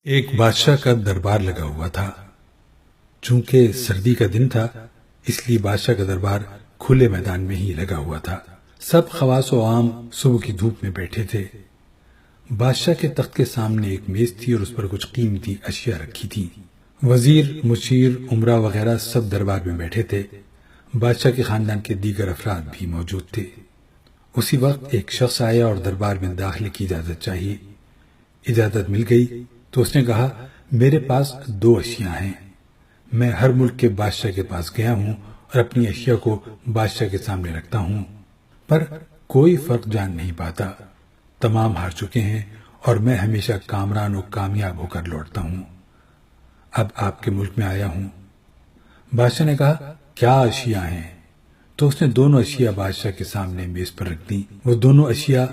ایک بادشاہ کا دربار لگا ہوا تھا۔ چونکہ سردی کا دن تھا اس لیے بادشاہ کا دربار کھلے میدان میں ہی لگا ہوا تھا۔ سب خواص و عام صبح کی دھوپ میں بیٹھے تھے۔ بادشاہ کے تخت کے سامنے ایک میز تھی اور اس پر کچھ قیمتی اشیاء رکھی تھی۔ وزیر، مشیر، امرا وغیرہ سب دربار میں بیٹھے تھے۔ بادشاہ کے خاندان کے دیگر افراد بھی موجود تھے۔ اسی وقت ایک شخص آیا اور دربار میں داخلے کی اجازت چاہیے۔ اجازت مل گئی تو اس نے کہا، میرے پاس 2 اشیاء ہیں۔ میں ہر ملک کے بادشاہ کے پاس گیا ہوں اور اپنی اشیاء کو بادشاہ کے سامنے رکھتا ہوں، پر کوئی فرق جان نہیں پاتا۔ تمام ہار چکے ہیں اور میں ہمیشہ کامران و کامیاب ہو کر لوٹتا ہوں۔ اب آپ کے ملک میں آیا ہوں۔ بادشاہ نے کہا، کیا اشیاء ہیں؟ تو اس نے دونوں اشیاء بادشاہ کے سامنے میز پر رکھ دیں۔ وہ دونوں اشیاء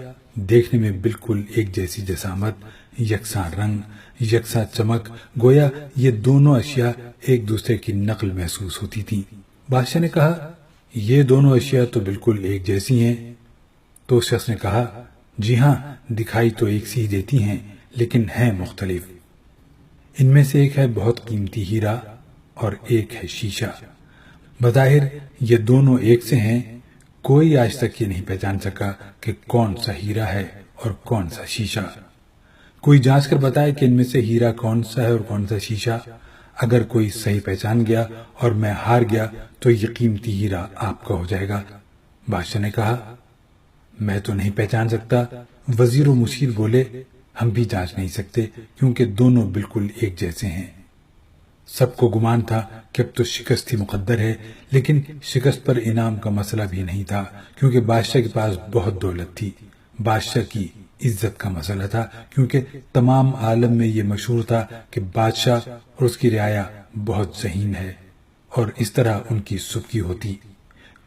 دیکھنے میں بالکل ایک جیسی جسامت، یکساں رنگ، یکساں چمک، گویا یہ دونوں اشیاء ایک دوسرے کی نقل محسوس ہوتی تھیں۔ بادشاہ نے کہا، یہ دونوں اشیاء تو بالکل ایک جیسی ہیں۔ تو اس شخص نے کہا، جی ہاں، دکھائی تو ایک سی دیتی ہیں لیکن ہیں مختلف۔ ان میں سے ایک ہے بہت قیمتی ہیرا اور ایک ہے شیشہ۔ بظاہر یہ دونوں ایک سے ہیں، کوئی آج تک یہ نہیں پہچان سکا کہ کون سا ہیرا ہے اور کون سا شیشہ۔ کوئی جانچ کر بتائے کہ ان میں سے ہیرا کون سا ہے اور کون سا شیشہ۔ اگر کوئی صحیح پہچان گیا اور میں ہار گیا تو یہ قیمتی ہیرا آپ کا ہو جائے گا۔ بادشاہ نے کہا، میں تو نہیں پہچان سکتا۔ وزیر و مشیر بولے، ہم بھی جانچ نہیں سکتے کیونکہ دونوں بالکل ایک جیسے ہیں۔ سب کو گمان تھا کہ اب تو شکست ہی مقدر ہے، لیکن شکست پر انعام کا مسئلہ بھی نہیں تھا کیونکہ بادشاہ کے پاس بہت دولت تھی۔ بادشاہ کی عزت کا مسئلہ تھا کیونکہ تمام عالم میں یہ مشہور تھا کہ بادشاہ اور اس کی رعایا بہت ذہین ہے اور اس طرح ان کی سبکی ہوتی۔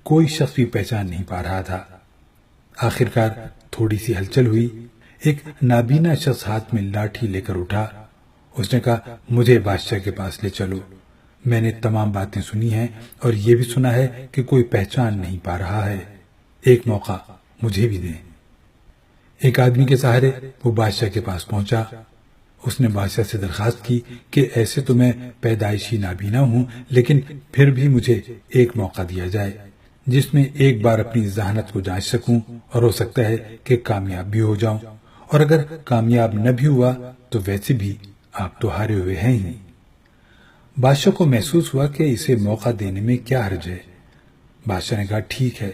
کوئی شخص بھی پہچان نہیں پا رہا تھا۔ آخرکار تھوڑی سی ہلچل ہوئی۔ ایک نابینا شخص ہاتھ میں لاٹھی لے کر اٹھا۔ اس نے کہا، مجھے بادشاہ کے پاس لے چلو۔ میں نے تمام باتیں سنی ہیں اور یہ بھی سنا ہے کہ کوئی پہچان نہیں پا رہا ہے۔ ایک موقع مجھے بھی دیں۔ ایک آدمی کے سہارے وہ بادشاہ کے پاس پہنچا۔ اس نے بادشاہ سے درخواست کی کہ ایسے تو میں پیدائشی نابینا ہوں، لیکن پھر بھی مجھے ایک موقع دیا جائے جس میں ایک بار اپنی ذہانت کو جانچ سکوں اور ہو سکتا ہے کہ کامیاب بھی ہو جاؤں، اور اگر کامیاب نہ بھی ہوا تو ویسے بھی آپ تو ہارے ہوئے ہیں ہی۔ بادشاہ کو محسوس ہوا کہ اسے موقع دینے میں کیا حرج ہے۔ بادشاہ نے کہا، ٹھیک ہے۔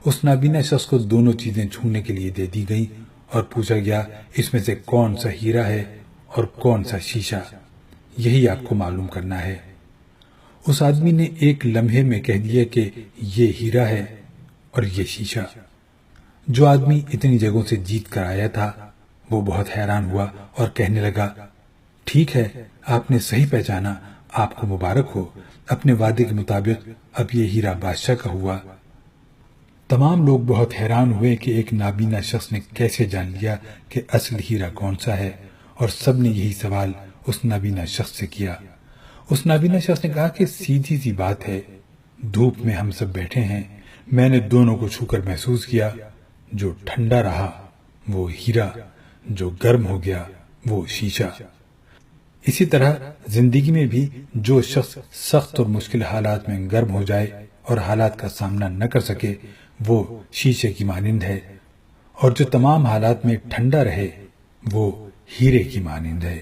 اس نابینا شخص کو دونوں چیزیں چھونے کے لیے دے دی گئیں اور پوچھا گیا، اس میں سے کون سا ہیرا ہے اور کون سا شیشہ؟ یہی آپ کو معلوم کرنا ہے۔ اس آدمی نے ایک لمحے میں کہہ دیا کہ یہ ہیرا ہے اور یہ شیشہ۔ جو آدمی اتنی جگہوں سے جیت کر آیا تھا وہ بہت حیران ہوا اور کہنے لگا، ٹھیک ہے، آپ نے صحیح پہچانا، آپ کو مبارک ہو۔ اپنے وعدے کے مطابق اب یہ ہیرا بادشاہ کا ہوا۔ تمام لوگ بہت حیران ہوئے کہ ایک نابینا شخص نے کیسے جان لیا کہ اصل ہیرا کون سا ہے، اور سب نے یہی سوال اس نابینا شخص سے کیا۔ اس نابینا شخص نے کہا کہ سیدھی سی بات ہے، دھوپ میں ہم سب بیٹھے ہیں، میں نے دونوں کو چھو کر محسوس کیا۔ جو ٹھنڈا رہا وہ ہیرا، جو گرم ہو گیا وہ شیشہ۔ اسی طرح زندگی میں بھی جو شخص سخت اور مشکل حالات میں گرم ہو جائے اور حالات کا سامنا نہ کر سکے وہ شیشے کی مانند ہے، اور جو تمام حالات میں ٹھنڈا رہے وہ ہیرے کی مانند ہے۔